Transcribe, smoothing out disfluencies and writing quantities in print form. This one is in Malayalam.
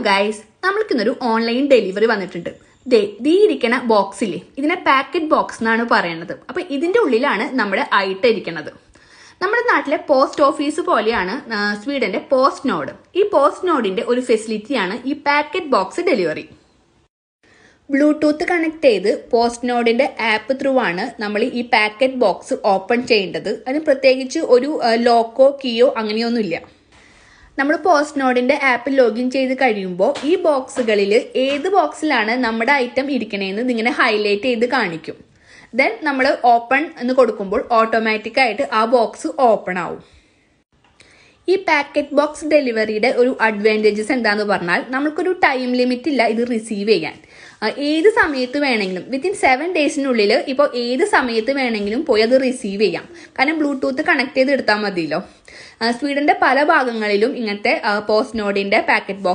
ഗൈസ്, നമ്മൾക്കിന്നൊരു ഓൺലൈൻ ഡെലിവറി വന്നിട്ടുണ്ട്. ദീ ഇരിക്കണ ബോക്സില്ലേ, ഇതിനെ പാക്കറ്റ് ബോക്സ് എന്നാണ് പറയുന്നത്. അപ്പൊ ഇതിന്റെ ഉള്ളിലാണ് നമ്മുടെ ഐറ്റം ഇരിക്കുന്നത്. നമ്മുടെ നാട്ടിലെ പോസ്റ്റ് ഓഫീസ് പോലെയാണ് സ്വീഡന്റെ പോസ്റ്റ് നോഡ്. ഈ പോസ്റ്റ് നോഡിന്റെ ഒരു ഫെസിലിറ്റിയാണ് ഈ packet box delivery. Bluetooth connect ചെയ്ത് പോസ്റ്റ് നോഡിന്റെ ആപ്പ് ത്രൂ ആണ് നമ്മൾ ഈ പാക്കറ്റ് ബോക്സ് ഓപ്പൺ ചെയ്യേണ്ടത്. അതിന് പ്രത്യേകിച്ച് ഒരു ലോക്കോ കീയോ അങ്ങനെയൊന്നുമില്ല. നമ്മൾ പോസ്റ്റ് നോഡിന്റെ ആപ്പിൽ ലോഗിൻ ചെയ്ത് കഴിയുമ്പോൾ ഈ ബോക്സുകളിൽ ഏത് ബോക്സിലാണ് നമ്മുടെ ഐറ്റം ഇരിക്കണേന്ന് ഇതിങ്ങനെ ഹൈലൈറ്റ് ചെയ്ത് കാണിക്കും. ദെൻ നമ്മൾ ഓപ്പൺ എന്ന് കൊടുക്കുമ്പോൾ ഓട്ടോമാറ്റിക് ആയിട്ട് ആ ബോക്സ് ഓപ്പൺ ആവും. ഈ പാക്കറ്റ് ബോക്സ് ഡെലിവറിയുടെ ഒരു അഡ്വാൻറ്റേജസ് എന്താന്ന് പറഞ്ഞാൽ, നമുക്കൊരു ടൈം ലിമിറ്റ് ഇല്ല ഇത് റിസീവ് ചെയ്യാൻ. ഏത് സമയത്ത് വേണമെങ്കിലും വിത്തിൻ 7 ഡേയ്സിനുള്ളിൽ ഇപ്പോൾ ഏത് സമയത്ത് വേണമെങ്കിലും പോയി അത് റിസീവ് ചെയ്യാം. കാരണം ബ്ലൂടൂത്ത് കണക്ട് ചെയ്ത് എടുത്താൽ മതിയല്ലോ. സ്വീഡന്റെ പല ഭാഗങ്ങളിലും ഇങ്ങനത്തെ പോസ്റ്റ് നോഡിന്റെ പാക്കറ്റ് ബോക്സ്